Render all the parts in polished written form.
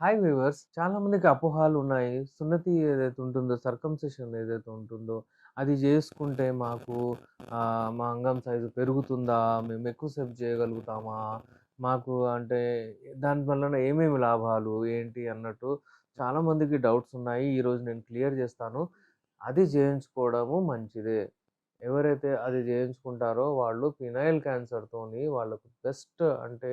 Hi viewers. చాలా మందికి అపోహలున్నాయి. సున్నతి ఏదైతే ఉంటుందో, సర్కంసిషన్ ఏదైతే ఉంటుందో, అది జేసుకుంటే మాకు మా అంగం సైజు పెరుగుతుందా? మేము ఎక్కువ సేపు చేయగలుగుతామా? మాకు అంటే దాని వలన ఏమేమి లాభాలు? ఏంటి అన్నట్టు చాలా మందికి డౌట్స్ ఉన్నాయి. ఈరోజు నేను క్లియర్ జేస్తాను. అది జేయించుకోవడము మంచిదే. ఎవరైతే అది జేయించుకుంటారో వాళ్ళు ఫినైల్ క్యాన్సర్‌తోని వాళ్ళకు బెస్ట్ అంటే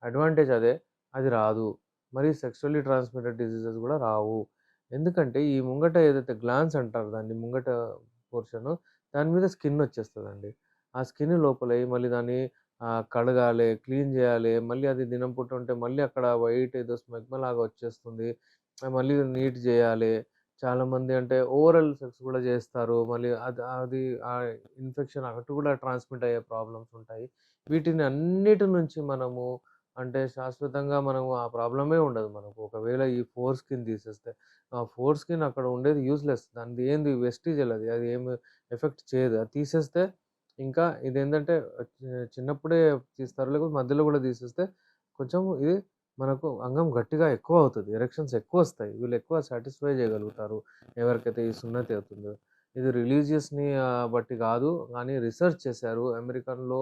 అడ్వాంటేజ్ అదే. అది రాదు. మరి సెక్షువల్లీ ట్రాన్స్‌మిటెడ్ డిసీజెస్ గూడా రావు. ఎందుకంటే ఈ ముంగట ఏదైతే గ్లాన్స్ అంటారు దాన్ని ముంగట పోర్షను దాని మీద స్కిన్ వచ్చేస్తదండి. ఆ స్కిన్ లోపలయి మళ్ళీ దాన్ని కడగాలే, క్లీన్ జేయాలే. మళ్ళీ అది దినం పూట ఉంటే మళ్ళీ అక్కడ వైట్ ఏదో స్మెగ్మలాగా వచ్చేస్తుంది. మళ్ళీ నీట్ జేయాలే. చాలామంది అంటే ఓరల్ సెక్స్ గూడా జేస్తారు. మళ్ళీ అది అది ఇన్ఫెక్షన్ అటు గూడా ట్రాన్స్‌మిట్ అయ్యే ప్రాబ్లమ్స్ ఉంటాయి. వీటిని అన్నిటి నుంచి మనము అంటే శాశ్వతంగా మనము ఆ ప్రాబ్లమే ఉండదు మనకు. ఒకవేళ ఈ ఫోర్ స్కిన్ తీసేస్తే. ఆ ఫోర్ స్కిన్ అక్కడ ఉండేది యూజ్‌లెస్. దానిది ఏంది వెస్టిజియల్ అది. అది ఏమి ఎఫెక్ట్ చేయదు. అది తీసేస్తే ఇంకా ఇదేంటంటే చిన్నప్పుడే తీస్తారు. లేకపోతే మధ్యలో గూడా తీసేస్తే కొంచెం ఇది మనకు అంగం గట్టిగా ఎక్కువ అవుతది. ఎరెక్షన్స్ ఎక్కువొస్తాయి. వీళ్ళు ఎక్కువ సాటిస్ఫై చేయగలుగుతారు. ఎవరికైతే ఈ సున్నతి అవుతుందో. ఇది రిలీజియస్‌ని బట్టి గాదు. కానీ రిసర్చ్ చేశారు. అమెరికన్‌లో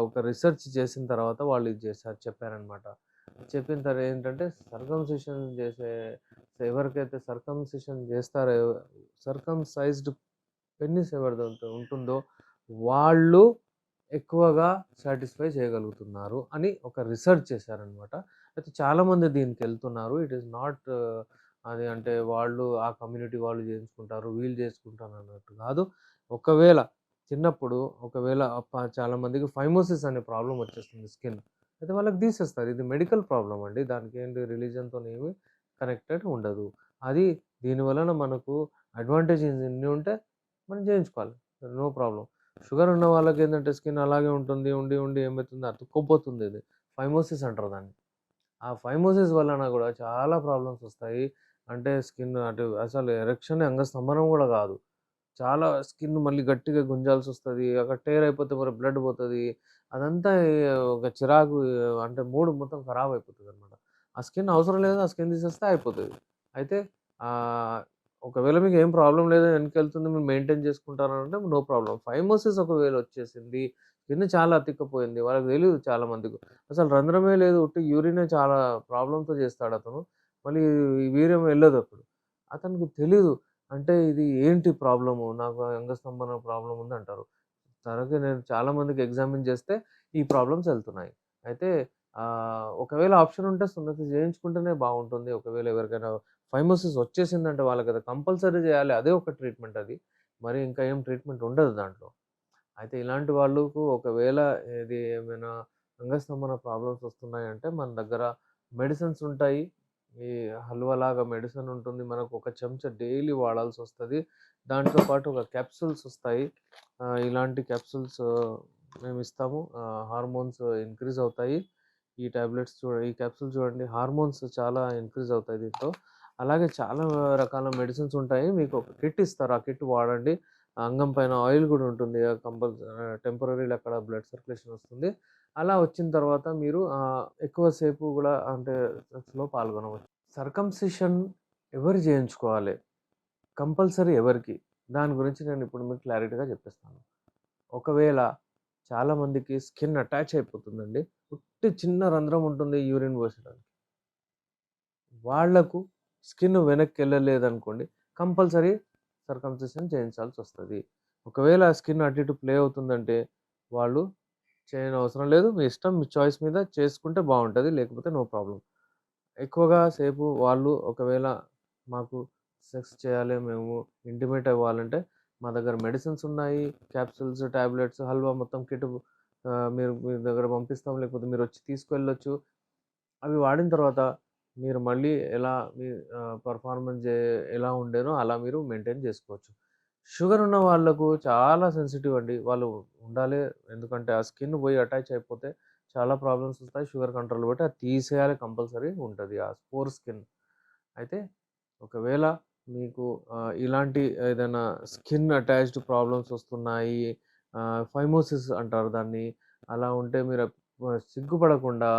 ఒక రిసర్చ్ చేసిన తర్వాత వాళ్ళు ఇది చేశారు చెప్పారనమాట. చెప్పిన తర్వాత ఏంటంటే సర్కంసిషన్ చేసే ఎవరికైతే సర్కంసిషన్ చేస్తారో సర్కంసైజ్డ్ పెన్నిస్ ఎవరిదైతే ఉంటుందో వాళ్ళు ఎక్కువగా సాటిస్ఫై చేయగలుగుతున్నారు అని ఒక రిసర్చ్ చేశారనమాట. అయితే చాలామంది దీనికెళ్తున్నారు. ఇట్ ఈస్ నాట్ అది అంటే వాళ్ళు ఆ కమ్యూనిటీ వాళ్ళు జేయించుకుంటారు, వీళ్ళు జేసుకుంటారు అన్నట్టు గాదు. ఒకవేళ చిన్నప్పుడు ఒకవేళ చాలా మందికి ఫైమోసిస్ అనే ప్రాబ్లమ్ వచ్చేస్తుంది స్కిన్. అయితే వాళ్ళకి తీసేస్తారు. ఇది మెడికల్ ప్రాబ్లమ్ అండి. దానికేంటి రిలీజియన్‌తోనేమి కనెక్టెడ్ ఉండదు. అది దీని వలన మనకు అడ్వాంటేజెస్ ఎన్ని ఉంటే మనం చేయించుకోవాలి. No problem. షుగర్ ఉన్న వాళ్ళకేందంటే స్కిన్ అలాగే ఉంటుంది. ఉండి, ఉండి ఏమైతుంది అతుక్కోపోతుంది ఇది. ఫైమోసిస్ అంటారు దాన్ని. ఆ ఫైమోసిస్ వలన గూడా చాలా ప్రాబ్లమ్స్ ఒస్తాయి. అంటే స్కిన్ అటు అసలు ఎరెక్షన్ అంగస్తంభనం గూడా గాదు. చాలా స్కిన్ మళ్ళీ గట్టిగా గుంజాల్సొస్తది. అక్కడ టేర్ అయిపోతే మరి బ్లడ్ పోతది. అదంతా ఒక చిరాకు అంటే మూడ్ మొత్తం ఖరాబ్ అయిపోతదనమాట. ఆ స్కిన్ అవసరం లేదు. ఆ స్కిన్ తీసేస్తే అయిపోతది. అయితే ఆహ్, ఒకవేళ మీకేం ప్రాబ్లమ్ లేదు వెనకెళ్తుంది మీరు మెయింటైన్ చేసుకుంటారనంటే నో ప్రాబ్లమ్. ఫైమోసిస్ ఒకవేళ వచ్చేసింది. స్కిన్ చాలా అతుక్కపోయింది. వాళ్ళకి తెలీదు చాలా మందికి. అసలు రంధ్రమే లేదు. ఉట్టి యూరినే చాలా ప్రాబ్లమ్‌తో చేస్తాడతను. మళ్ళీ వీర్యం వెళ్ళదప్పుడు. అతనికి తెలీదు. అంటే ఇది ఏంటి ప్రాబ్లము? నాకు అంగస్తంభన ప్రాబ్లమ్ ఉందంటారు. తరగే నేను చాలా మందికి ఎగ్జామిన్ చేస్తే ఈ ప్రాబ్లమ్స్ ఎళ్తున్నాయి. అయితే ఒకవేళ ఆప్షన్ ఉంటే సున్నతి చేయించుకుంటేనే బావుంటుంది. ఒకవేళ ఎవరికైనా ఫైమోసిస్ వచ్చేసిందంటే వాళ్ళకది కంపల్సరీ చేయాలి. అదే ఒక ట్రీట్మెంట్ అది. మరి ఇంకా ఏం ట్రీట్మెంట్ ఉండదు దాంట్లో. అయితే ఇలాంటి వాళ్ళకు ఒకవేళ ఇది ఏమైనా అంగస్తంభన ప్రాబ్లమ్స్ వస్తున్నాయంటే మన దగ్గర మెడిసిన్స్ ఉంటాయి. ఈ హల్వాలాగా మెడిసిన్ ఉంటుంది. మనకు ఒక చెంచా డైలీ వాడాల్సొస్తది. దాంతో పాటు ఒక క్యాప్సూల్స్ ఒస్తాయి. ఇలాంటి క్యాప్సూల్స్ మేమిస్తాము. హార్మోన్స్ ఇంక్రీజ్ అవుతాయి. ఈ క్యాప్సూల్ చూడండి హార్మోన్స్ చాలా ఇంక్రీజ్ అవుతాయి దీంతో. అలాగే చాలా రకాల మెడిసిన్స్ ఉంటాయి. మీకు ఒక కిట్ ఇస్తారు. ఆ కిట్ వాడండి. అంగం పైన ఆయిల్ గూడా ఉంటుంది. టెంపరరీలో అక్కడ బ్లడ్ సర్క్యులేషన్ వస్తుంది. అలా వచ్చిన తర్వాత మీరు ఎక్కువ సేపు గూడా అంటే సెక్స్‌లో పాల్గొనవచ్చు. సర్కంసిషన్ ఎవరు జేయించుకోవాలి? కంపల్సరీ ఎవరికి? దాని గురించి నేనిప్పుడు మీకు క్లారిటీగా చెప్పేస్తాను. ఒకవేళ చాలామందికి స్కిన్ అటాచ్ అయిపోతుందండి. ఉట్టి చిన్న రంధ్రం ఉంటుంది యూరిన్ పోసేడానికి. వాళ్ళకు స్కిన్ వెనక్కెళ్ళలేదనుకోండి, కంపల్సరీ సర్కంసిషన్ చేయించాల్సొస్తది. ఒకవేళ స్కిన్ అటు ఇటు ప్లే అవుతుందంటే, వాళ్ళు చేయనవసరం లేదు. మీ ఇష్టం, మీ చాయిస్ మీద చేసుకుంటే బావుంటది. లేకపోతే నో ప్రాబ్లమ్. ఎక్కువగా సేపు వాళ్ళు ఒకవేళ మాకు సెక్స్ చేయాలి, మేము ఇంటిమేట్ అవ్వాలంటే, మా దగ్గర మెడిసిన్స్ ఉన్నాయి. క్యాప్సూల్స్, టాబ్లెట్స్, హల్వా మొత్తం కిట్ మీరు మీ దగ్గర పంపిస్తాం. లేకపోతే మీరొచ్చి తీసుకెళ్ళొచ్చు. అవి వాడిన తర్వాత మీరు మళ్ళీ ఎలా మీ పెర్ఫార్మన్స్ ఎలా ఉండేనో అలా మీరు మెయింటైన్ చేసుకోవచ్చు. షుగర్ ఉన్న వాళ్ళకు చాలా సెన్సిటివ్ అండి. వాళ్ళు ఉండాలి. ఎందుకంటే ఆ స్కిన్ పోయి అటాచ్ అయిపోతే చాలా ప్రాబ్లమ్స్ వస్తాయి. షుగర్ కంట్రోల్ బట్టి అది తీసేయాలి కంపల్సరీ ఉంటది. ఆ పోర్ స్కిన్. అయితే ఒకవేళ మీకు ఇలాంటి ఏదైనా స్కిన్ అటాచ్డ్ ప్రాబ్లమ్స్ వస్తున్నాయి. ఫైమోసిస్ అంటారు దాన్ని. అలా ఉంటే మీరు సిగ్గుపడకుండా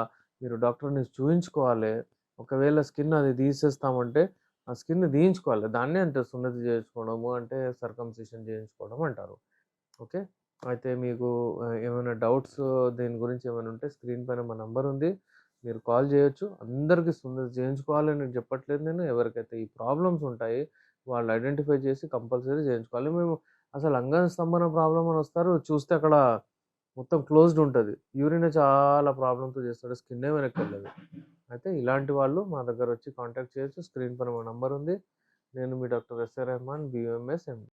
మీరు డాక్టర్‌ని చూయించుకోవాలి. ఒకవేళ స్కిన్ అది తీసేస్తామంటే, ఆ స్కిన్ తీయించుకోవాలి. దాన్నే అంటారు సున్నతి చేయించుకోవడము అంటే సర్కంసిషన్ చేయించుకోవడం అంటారు. ఓకే. అయితే మీకు ఏమైనా డౌట్స్ దీని గురించి ఏమైనా ఉంటే స్క్రీన్ పైన మా నంబర్ ఉంది. మీరు కాల్ చేయొచ్చు. అందరికి సున్నతి చేయించుకోవాలని నేను చెప్పట్లేదు నేను. ఎవరికైతే ఈ ప్రాబ్లమ్స్ ఉంటాయి, వాళ్ళు ఐడెంటిఫై చేసి కంపల్సరీ చేయించుకోవాలి. మేము అసలు అంగ స్తంభన ప్రాబ్లమ్ అని వస్తారు. చూస్తే అక్కడ మొత్తం క్లోజ్డ్ ఉంటది. యూరినే చాలా ప్రాబ్లమ్‌తో చేస్తాడు. స్కిన్నే వెనక్కెళ్ళదు. అయితే ఇలాంటి వాళ్ళు మా దగ్గరొచ్చి కాంటాక్ట్ చేయొచ్చు. స్క్రీన్ పైన మా నంబర్ ఉంది. నేను మీ డాక్టర్ ఎస్ఏ రెహమాన్, బీఎంఎస్, ఎండి.